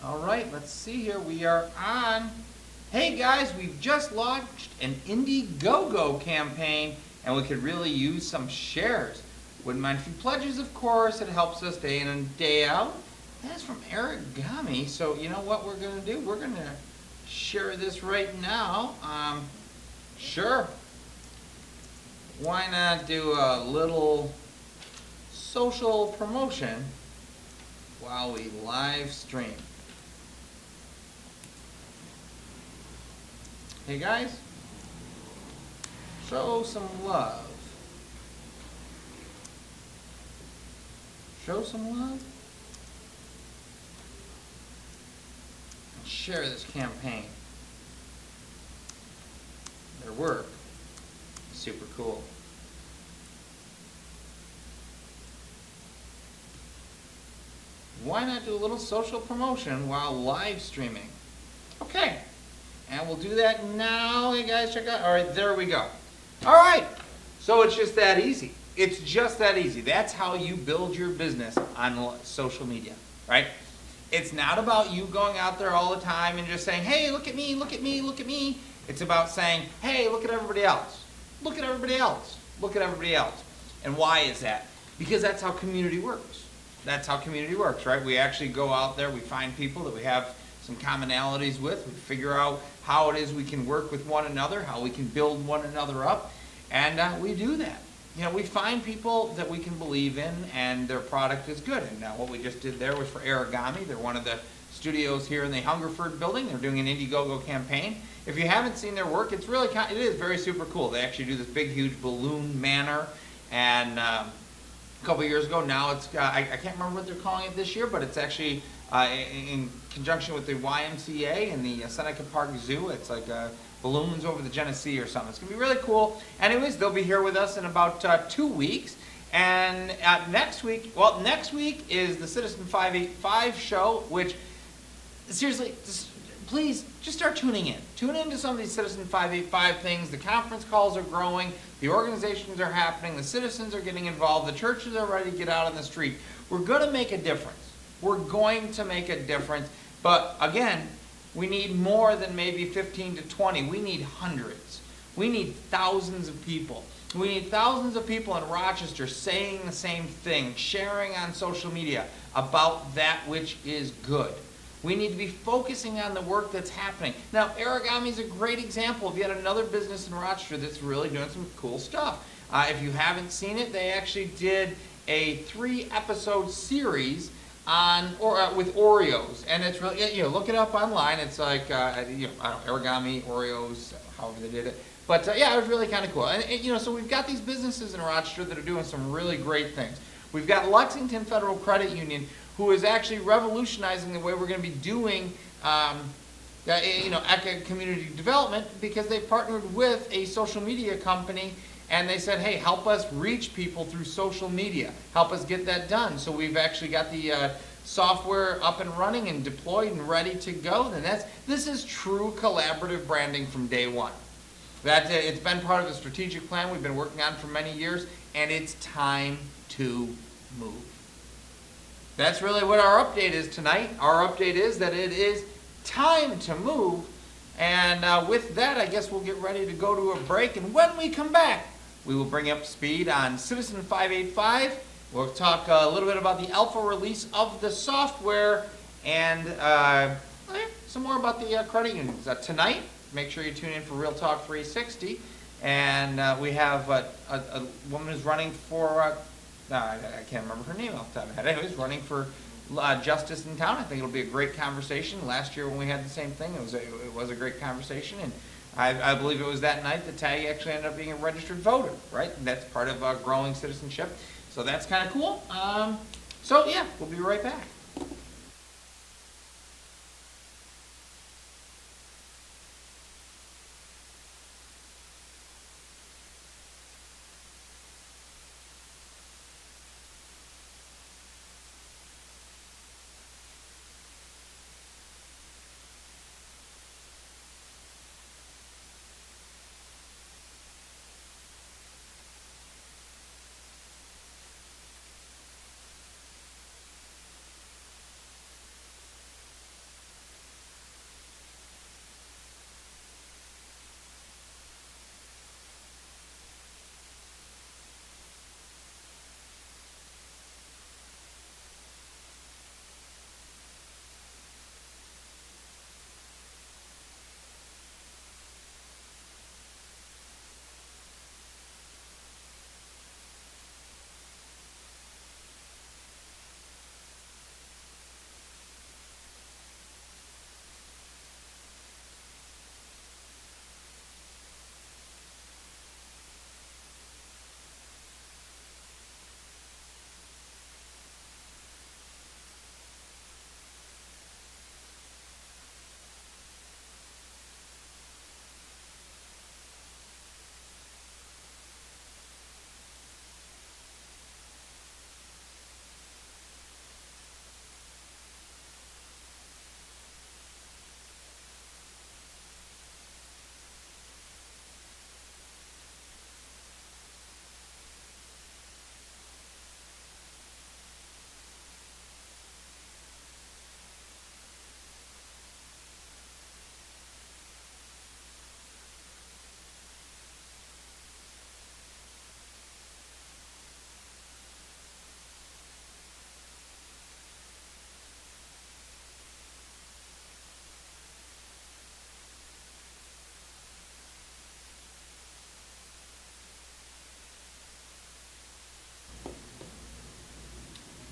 All right, let's see here. We are on. Hey guys, we've just launched an Indiegogo campaign and we could really use some shares. Wouldn't mind a few pledges, of course. It helps us day in and day out. That's from Origami. So you know what we're going to do? We're going to share this right now. Sure. Why not do a little social promotion while we live stream? Hey guys, show some love. Show some love. And share this campaign. Their work is super cool. Why not do a little social promotion while live streaming? Okay. And we'll do that now. You guys check out. All right, there we go. All right. So it's just that easy. It's just that easy. That's how you build your business on social media, right? It's not about you going out there all the time and just saying, hey, look at me, look at me, look at me. It's about saying, hey, look at everybody else. Look at everybody else. Look at everybody else. And why is that? Because that's how community works. That's how community works, right? We actually go out there, we find people that we have some commonalities with, we figure out how it is we can work with one another, how we can build one another up, and we do that. You know, we find people that we can believe in and their product is good. And what we just did there was for Origami. They're one of the studios here in the Hungerford building. They're doing an Indiegogo campaign. If you haven't seen their work, it is very super cool. They actually do this big, huge balloon manor, and a couple years ago, now it's, I can't remember what they're calling it this year, but it's actually in conjunction with the YMCA and the Seneca Park Zoo. It's like balloons over the Genesee or something. It's going to be really cool. Anyways, they'll be here with us in about 2 weeks. And next week is the Citizen 585 show, which, seriously, please just start tuning in. Tune into some of these Citizen 585 things. The conference calls are growing. The organizations are happening. The citizens are getting involved. The churches are ready to get out on the street. We're going to make a difference. We're going to make a difference. But again, we need more than maybe 15 to 20. We need hundreds. We need thousands of people. We need thousands of people in Rochester saying the same thing, sharing on social media about that which is good. We need to be focusing on the work that's happening. Now, Origami is a great example of yet another business in Rochester that's really doing some cool stuff. If you haven't seen it, they actually did a 3-episode series with Oreos, and it's really, look it up online. It's like Origami, Oreos, however they did it. But yeah, it was really kind of cool. And so we've got these businesses in Rochester that are doing some really great things. We've got Lexington Federal Credit Union, who is actually revolutionizing the way we're going to be doing community development, because they partnered with a social media company. And they said, hey, help us reach people through social media. Help us get that done. So we've actually got the software up and running and deployed and ready to go. And this is true collaborative branding from day one. It's been part of the strategic plan we've been working on for many years, and it's time to move. That's really what our update is tonight. Our update is that it is time to move. And with that, I guess we'll get ready to go to a break. And when we come back, we will bring up speed on Citizen 585. We'll talk a little bit about the alpha release of the software and some more about the credit unions. Tonight, make sure you tune in for Real Talk 360. And we have a woman who's running for, I can't remember her name off the top of my head. Anyways, running for justice in town. I think it'll be a great conversation. Last year when we had the same thing, it was a great conversation, and I believe it was that night that Taggy actually ended up being a registered voter, right? And that's part of growing citizenship. So that's kind of cool. So yeah, we'll be right back.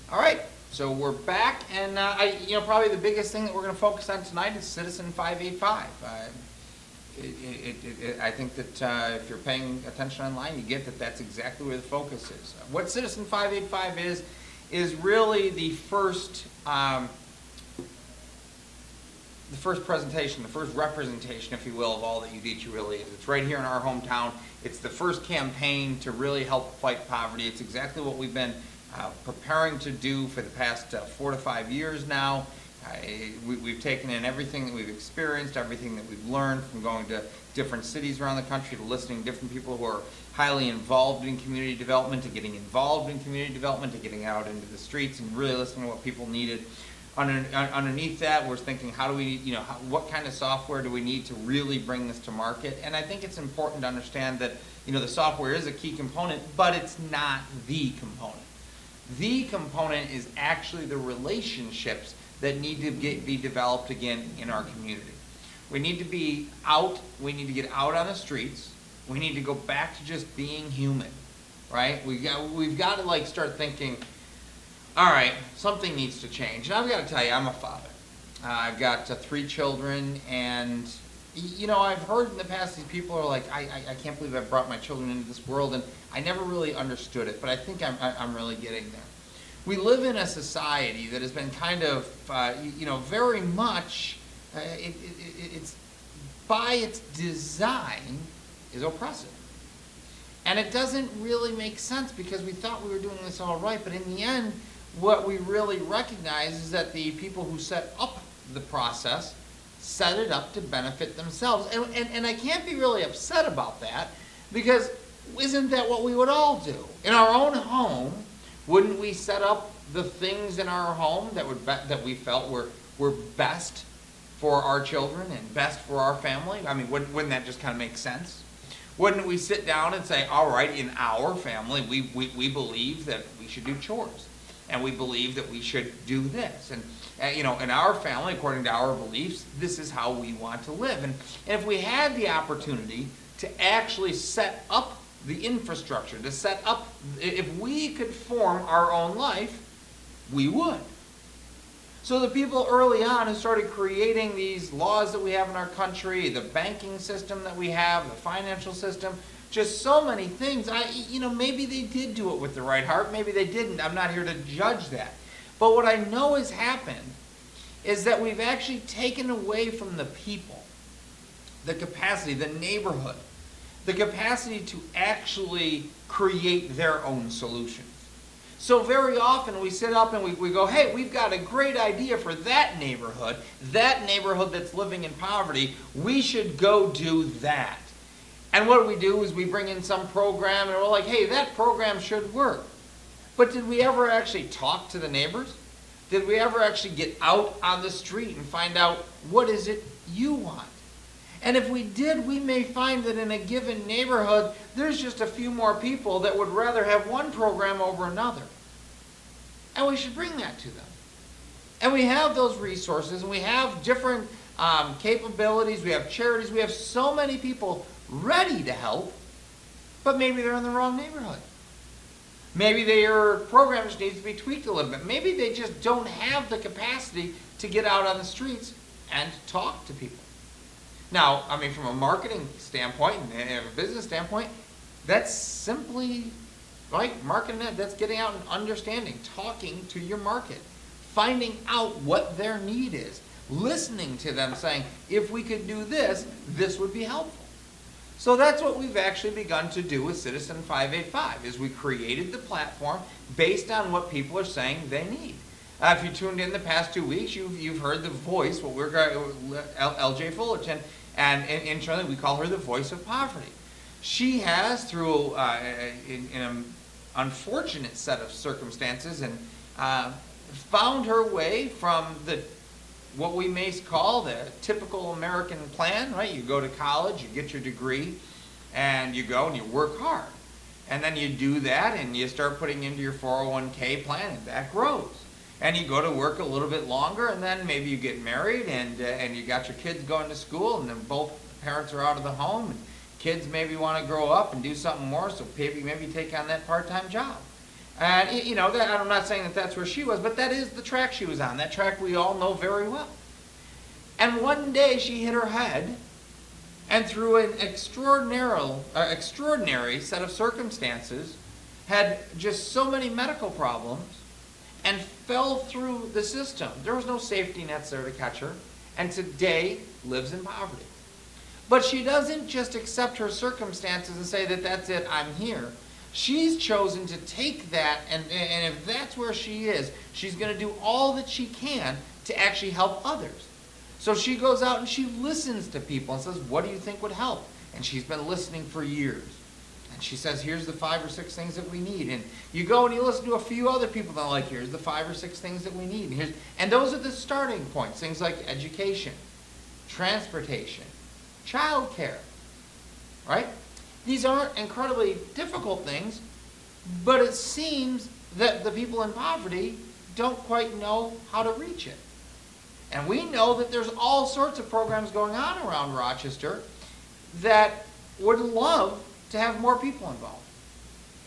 All right, so we're back, and probably the biggest thing that we're going to focus on tonight is Citizen 585. I think that if you're paying attention online, you get that that's exactly where the focus is. What Citizen 585 is really the first presentation, the first representation, if you will, of all that Udicci really is. It's right here in our hometown. It's the first campaign to really help fight poverty. It's exactly what we've been preparing to do for the past 4 to 5 years now. We've taken in everything that we've experienced, everything that we've learned from going to different cities around the country, to listening to different people who are highly involved in community development, to getting involved in community development, to getting out into the streets and really listening to what people needed. Underneath that, we're thinking, how do we, what kind of software do we need to really bring this to market? And I think it's important to understand that, the software is a key component, but it's not the component. The component is actually the relationships that need to be developed again in our community. We need to be out, we need to get out on the streets, we need to go back to just being human, right? We've got to start thinking, all right, something needs to change. And I've got to tell you, I'm a father. I've got 3 children, and I've heard in the past these people are like, I can't believe I brought my children into this world, and I never really understood it, but I think I'm really getting there. We live in a society that has been kind of, very much, it's by its design is oppressive. And it doesn't really make sense because we thought we were doing this all right, but in the end, what we really recognize is that the people who set up the process set it up to benefit themselves. And I can't be really upset about that, because isn't that what we would all do? In our own home, wouldn't we set up the things in our home that we felt were best for our children and best for our family? I mean, wouldn't that just kind of make sense? Wouldn't we sit down and say, all right, in our family, we believe that we should do chores, and we believe that we should do this, and in our family, according to our beliefs, this is how we want to live. And if we had the opportunity to actually set up the infrastructure, to set up, if we could form our own life, we would. So the people early on who started creating these laws that we have in our country, the banking system that we have, the financial system, just so many things, maybe they did do it with the right heart, maybe they didn't. I'm not here to judge that. But what I know has happened is that we've actually taken away from the people the capacity, the neighborhood, the capacity to actually create their own solutions. So very often we sit up and we go, hey, we've got a great idea for that neighborhood that's living in poverty, we should go do that. And what do is we bring in some program and we're like, hey, that program should work. But did we ever actually talk to the neighbors? Did we ever actually get out on the street and find out, what is it you want? And if we did, we may find that in a given neighborhood, there's just a few more people that would rather have one program over another. And we should bring that to them. And we have those resources, and we have different capabilities, we have charities, we have so many people ready to help, but maybe they're in the wrong neighborhood. Maybe their program just needs to be tweaked a little bit. Maybe they just don't have the capacity to get out on the streets and talk to people. Now, I mean, from a marketing standpoint and a business standpoint, that's simply like marketing. That's getting out and understanding, talking to your market, finding out what their need is, listening to them, saying, if we could do this, this would be helpful. So that's what we've actually begun to do with Citizen 585, is we created the platform based on what people are saying they need. If you tuned in the past 2 weeks, you've heard the voice, what we're L.J. Fullerton, and internally we call her the voice of poverty. She has, through in an unfortunate set of circumstances, and found her way from what we may call the typical American plan, right? You go to college, you get your degree, and you go and you work hard. And then you do that and you start putting into your 401k plan, and that grows. And you go to work a little bit longer, and then maybe you get married, and you got your kids going to school, and then both parents are out of the home, and kids maybe want to grow up and do something more, so maybe take on that part-time job. And, I'm not saying that that's where she was, but that is the track she was on, that track we all know very well. And one day she hit her head, and through an extraordinary set of circumstances, had just so many medical problems, and fell through the system. There was no safety nets there to catch her, and today lives in poverty. But she doesn't just accept her circumstances and say that that's it, I'm here. She's chosen to take that, and if that's where she is, she's going to do all that she can to actually help others. So she goes out and she listens to people and says, what do you think would help? And she's been listening for years. And she says, here's the 5 or 6 things that we need. And you go and you listen to a few other people that are like, here's the 5 or 6 things that we need. And those are the starting points. Things like education, transportation, childcare, right? These aren't incredibly difficult things, but it seems that the people in poverty don't quite know how to reach it. And we know that there's all sorts of programs going on around Rochester that would love to have more people involved.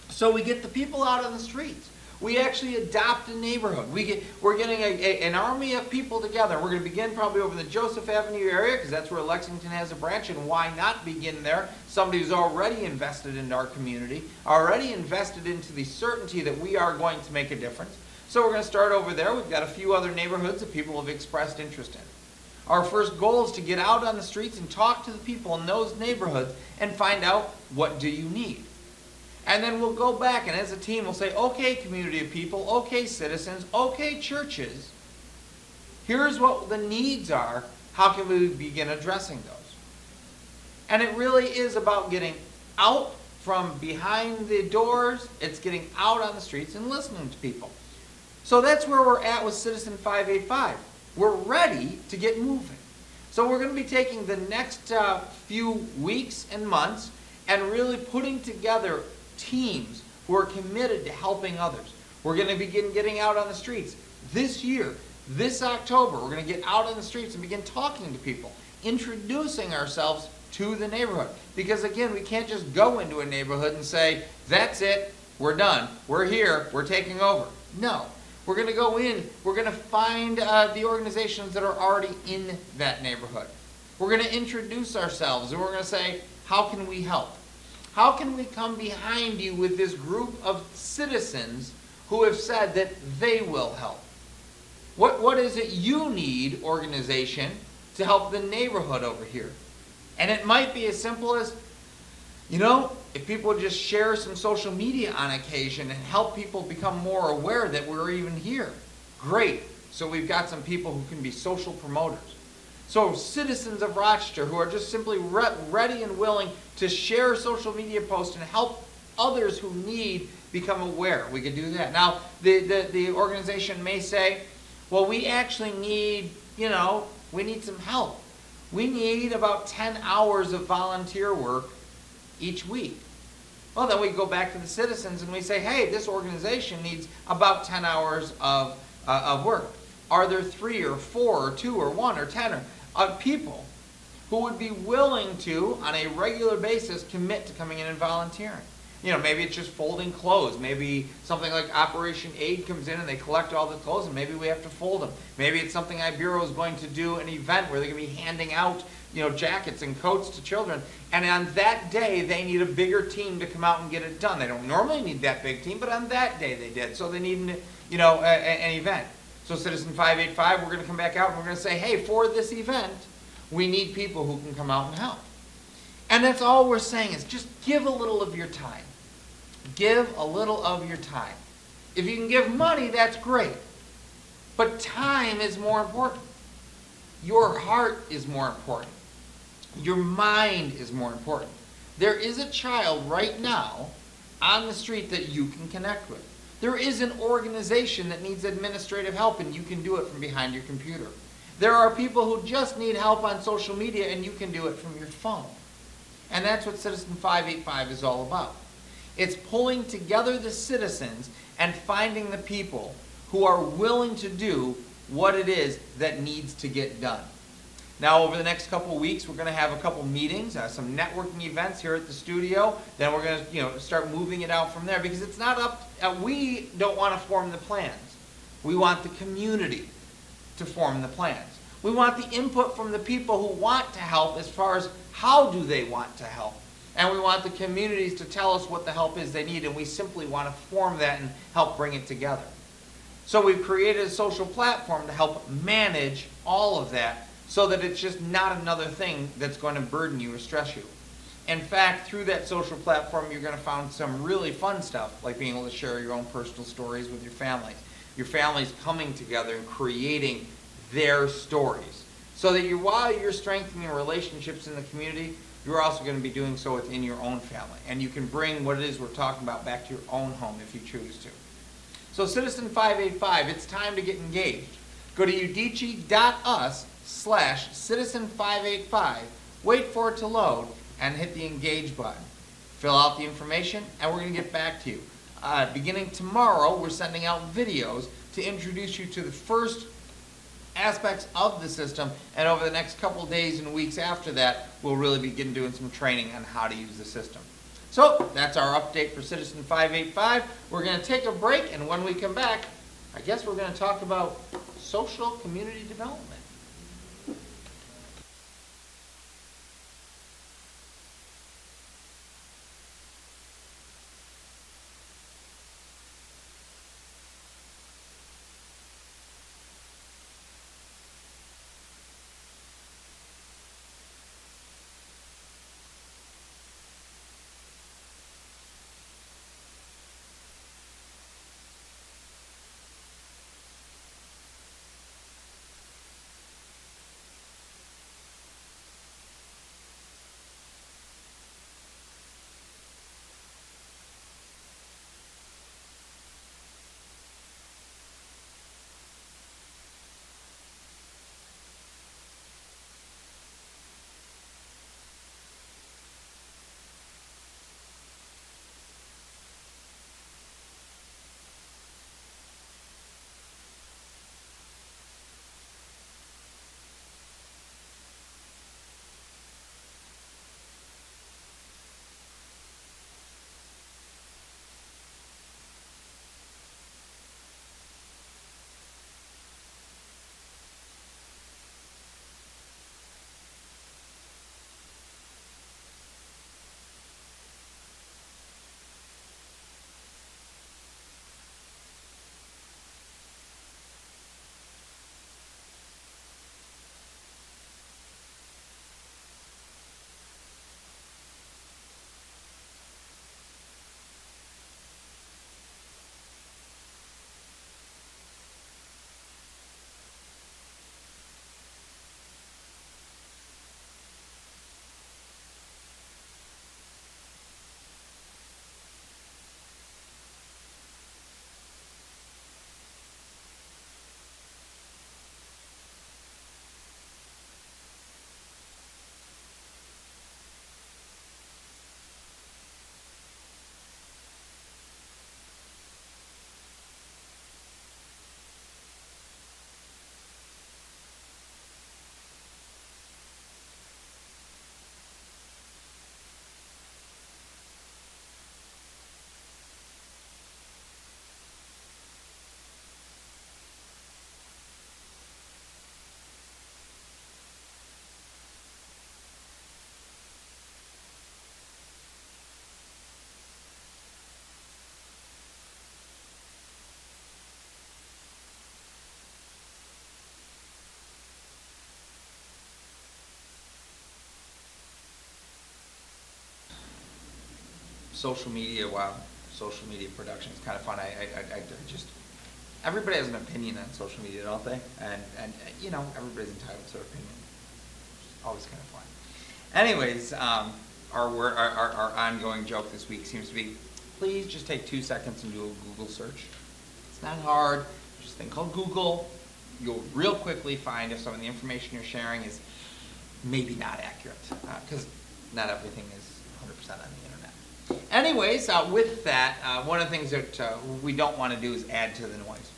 So we get the people out on the streets. We actually adopt a neighborhood. We're getting an army of people together. We're going to begin probably over the Joseph Avenue area because that's where Lexington has a branch, and why not begin there? Somebody who's already invested into our community, already invested into the certainty that we are going to make a difference. So we're going to start over there. We've got a few other neighborhoods that people have expressed interest in. Our first goal is to get out on the streets and talk to the people in those neighborhoods and find out, what do you need? And then we'll go back, and as a team we'll say, okay, community of people, okay, citizens, okay, churches, here's what the needs are. How can we begin addressing those? And it really is about getting out from behind the doors. It's getting out on the streets and listening to people. So that's where we're at with Citizen 585. We're ready to get moving. So we're going to be taking the next few weeks and months and really putting together teams who are committed to helping others. We're going to begin getting out on the streets this year, this October. We're going to get out on the streets and begin talking to people, introducing ourselves to the neighborhood. Because again, we can't just go into a neighborhood and say, that's it, we're done, we're here, we're taking over. No. We're going to go in, we're going to find the organizations that are already in that neighborhood. We're going to introduce ourselves, and we're going to say, how can we help? How can we come behind you with this group of citizens who have said that they will help? What is it you need, organization, to help the neighborhood over here? And it might be as simple as, if people just share some social media on occasion and help people become more aware that we're even here. Great. So we've got some people who can be social promoters. So citizens of Rochester who are just simply ready and willing to share social media posts and help others who need become aware. We could do that. Now, the organization may say, well, we actually need, we need some help. We need about 10 hours of volunteer work each week. Well, then we go back to the citizens and we say, hey, this organization needs about 10 hours of work. Are there 3 or 4 or 2 or 1 or 10 people who would be willing to, on a regular basis, commit to coming in and volunteering? Maybe it's just folding clothes. Maybe something like Operation Aid comes in and they collect all the clothes and maybe we have to fold them. Maybe it's something iBureau is going to do, an event where they're going to be handing out jackets and coats to children. And on that day, they need a bigger team to come out and get it done. They don't normally need that big team, but on that day they did. So they need an event. So Citizen 585, we're going to come back out and we're going to say, hey, for this event, we need people who can come out and help. And that's all we're saying is just give a little of your time. Give a little of your time. If you can give money, that's great. But time is more important. Your heart is more important. Your mind is more important. There is a child right now on the street that you can connect with. There is an organization that needs administrative help and you can do it from behind your computer. There are people who just need help on social media and you can do it from your phone. And that's what Citizen 585 is all about. It's pulling together the citizens and finding the people who are willing to do what it is that needs to get done. Now, over the next couple of weeks, we're going to have a couple meetings, some networking events here at the studio. Then we're going to, start moving it out from there because it's not we don't want to form the plans. We want the community to form the plans. We want the input from the people who want to help as far as how do they want to help. And we want the communities to tell us what the help is they need, and we simply want to form that and help bring it together. So we've created a social platform to help manage all of that so that it's just not another thing that's going to burden you or stress you. In fact, through that social platform, you're going to find some really fun stuff, like being able to share your own personal stories with your family. Your family's coming together and creating their stories. So that while you're strengthening relationships in the community, you're also going to be doing so within your own family. And you can bring what it is we're talking about back to your own home if you choose to. So Citizen 585, it's time to get engaged. Go to Udicci.us/Citizen585, wait for it to load, and hit the engage button. Fill out the information, and we're going to get back to you. Beginning tomorrow, we're sending out videos to introduce you to the first aspects of the system, and over the next couple days and weeks after that, we'll really begin doing some training on how to use the system. So that's our update for Citizen 585. We're going to take a break, and when we come back, I guess we're going to talk about social community development. Social media, wow, social media production is kind of fun. I just, everybody has an opinion on social media, don't they? And you know, everybody's entitled to their opinion. It's always kind of fun. Anyways, our ongoing joke this week seems to be, please just take 2 seconds and do a Google search. It's not hard. There's a thing called Google. You'll real quickly find if some of the information you're sharing is maybe not accurate, because not everything is 100% on the internet. Anyways, with that, one of the things that we don't want to do is add to the noise.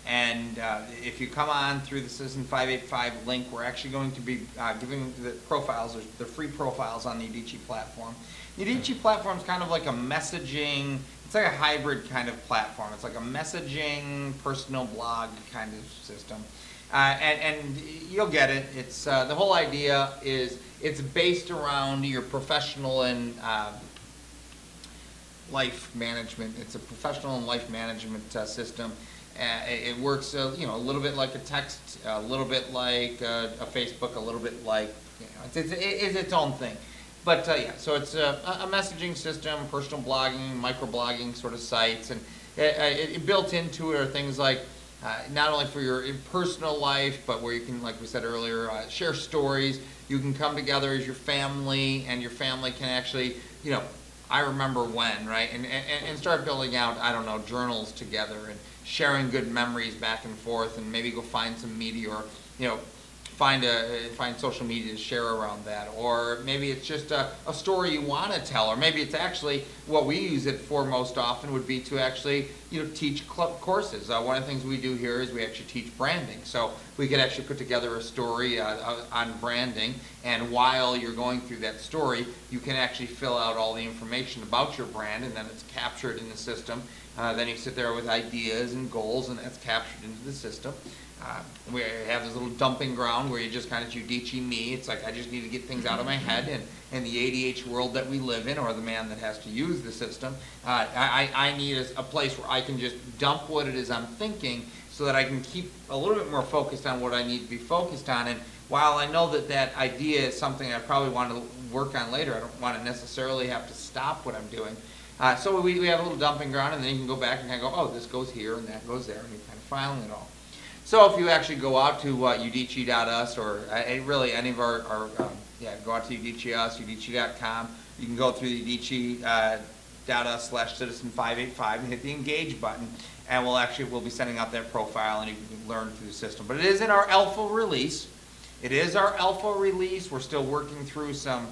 And if you come on through the Citizen 585 link, we're actually going to be giving the profiles, the free profiles on the Udicci platform. The Udicci platform is kind of like a messaging, it's like a hybrid kind of platform. It's like a messaging, personal blog kind of system. And you'll get it. It's the whole idea is it's based around your professional and life management. It's a professional and life management system. It works, a little bit like a text, a little bit like a Facebook, a little bit like, it's its own thing. But yeah, so it's a messaging system, personal blogging, microblogging sort of sites, and it built into it are things like not only for your personal life, but where you can, like we said earlier, share stories. You can come together as your family, and your family can actually, I remember when, right, and start building out, I don't know, journals together and sharing good memories back and forth, and maybe go find some media or, find social media to share around that. Or maybe it's just a story you want to tell, or maybe it's actually what we use it for most often would be to actually teach courses. One of the things we do here is we actually teach branding, so we could actually put together a story on branding, and while you're going through that story you can actually fill out all the information about your brand, and then it's captured in the system. Then you sit there with ideas and goals, and that's captured into the system. We have this little dumping ground where you just kind of Udicci me. It's like I just need to get things out of my head, and in the ADH world that we live in, or the man that has to use the system, I need a place where I can just dump what it is I'm thinking, so that I can keep a little bit more focused on what I need to be focused on. And while I know that that idea is something I probably want to work on later, I don't want to necessarily have to stop what I'm doing. So we have a little dumping ground, and then you can go back and kind of go, oh, this goes here and that goes there, and you're kind of filing it all. So if you actually go out to Udicci.us, or really any of our go out to Udicci.us, Udicci.com. You can go through the Udicci.us/citizen585 and hit the engage button, and we'll be sending out that profile, and you can learn through the system. But it is in our alpha release. It is our alpha release. We're still working through some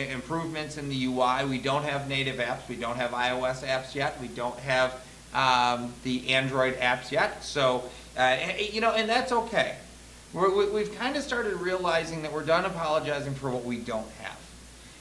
improvements in the UI. We don't have native apps. We don't have iOS apps yet. We don't have the Android apps yet. So, and that's okay. We've kind of started realizing that we're done apologizing for what we don't have.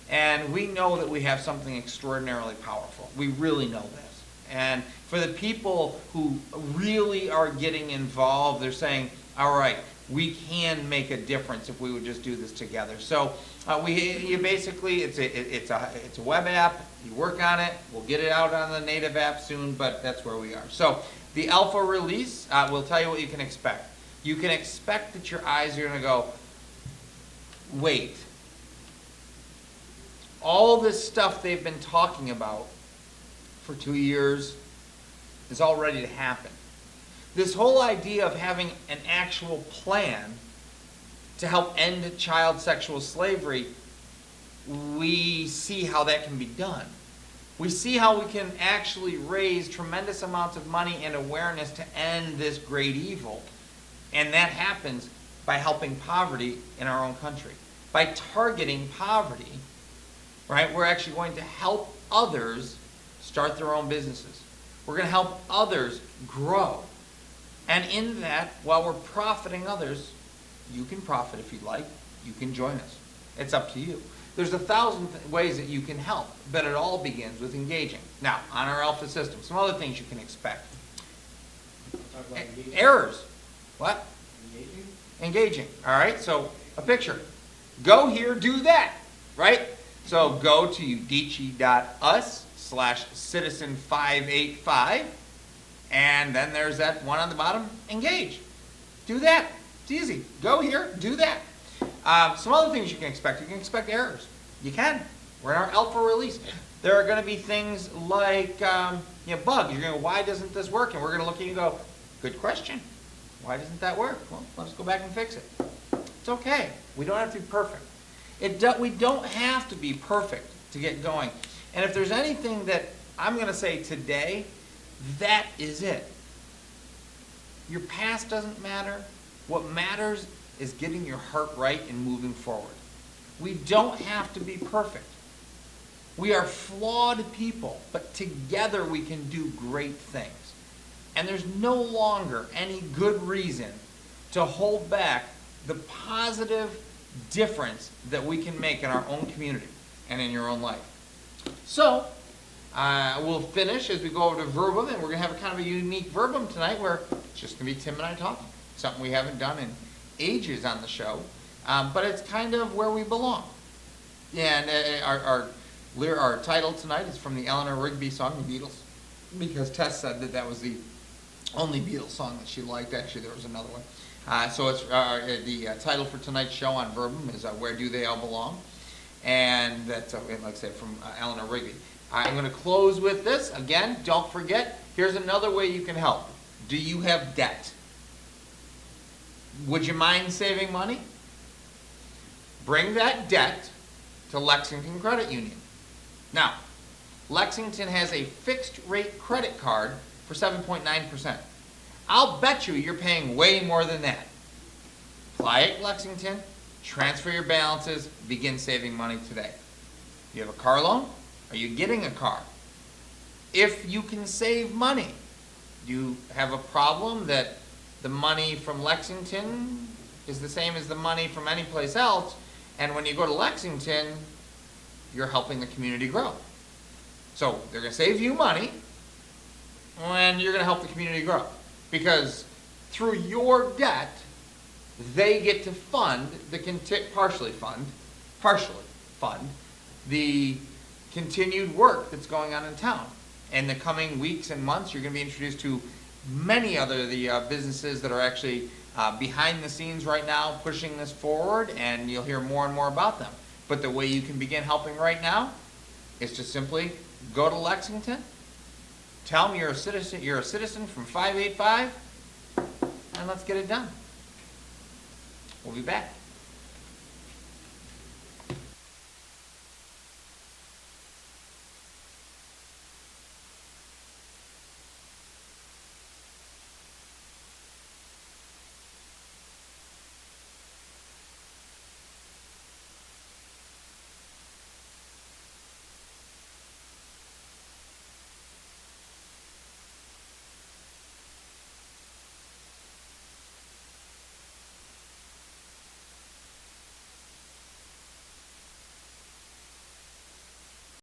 And we know that we have something extraordinarily powerful. We really know this. And for the people who really are getting involved, they're saying, all right, we can make a difference if we would just do this together. So basically, it's a web app. You work on it. We'll get it out on the native app soon, but that's where we are. So the alpha release will tell you what you can expect. You can expect that your eyes are going to go, wait, all this stuff they've been talking about for 2 years is all ready to happen. This whole idea of having an actual plan to help end child sexual slavery, we see how that can be done. We see how we can actually raise tremendous amounts of money and awareness to end this great evil. And that happens by helping poverty in our own country. By targeting poverty, right, we're actually going to help others start their own businesses. We're going to help others grow. And in that, while we're profiting others, you can profit if you'd like. You can join us. It's up to you. There's 1,000 ways that you can help, but it all begins with engaging. Now, on our alpha system, some other things you can expect. Errors. What? Engaging. All right, so a picture. Go here, do that, right? So go to Udicci.us/citizen585, and then there's that one on the bottom, engage. Do that. It's easy. Go here, do that. Some other things you can expect. You can expect errors. You can. We're in our alpha release. There are going to be things like bugs. You're going to go, why doesn't this work? And we're going to look at you and go, good question. Why doesn't that work? Well, let's go back and fix it. It's okay. We don't have to be perfect. We don't have to be perfect to get going. And if there's anything that I'm going to say today, that is it. Your past doesn't matter. What matters is getting your heart right and moving forward. We don't have to be perfect. We are flawed people, but together we can do great things. And there's no longer any good reason to hold back the positive difference that we can make in our own community and in your own life. So, we'll finish as we go over to verbum, and we're going to have a kind of a unique verbum tonight where it's just going to be Tim and I talking. Something we haven't done in ages on the show, but it's kind of where we belong. And our title tonight is from the Eleanor Rigby song, The Beatles, because Tess said that that was the only Beatles song that she liked. Actually, there was another one. So it's the title for tonight's show on verbum is Where Do They All Belong? And that's, like I said, from Eleanor Rigby. I'm going to close with this. Again, don't forget, here's another way you can help. Do you have debt? Would you mind saving money? Bring that debt to Lexington Credit Union. Now, Lexington has a fixed rate credit card for 7.9%. I'll bet you're paying way more than that. Apply at Lexington, transfer your balances, begin saving money today. You have a car loan? Are you getting a car? If you can save money, do you have a problem that the money from Lexington is the same as the money from any place else, and when you go to Lexington, you're helping the community grow? So they're going to save you money, and you're going to help the community grow. Because through your debt, they get to fund partially fund the continued work that's going on in town. In the coming weeks and months, you're going to be introduced to many other businesses that are actually behind the scenes right now pushing this forward, and you'll hear more and more about them. But the way you can begin helping right now is to simply go to Lexington, tell them you're a citizen from 585, and let's get it done. We'll be back.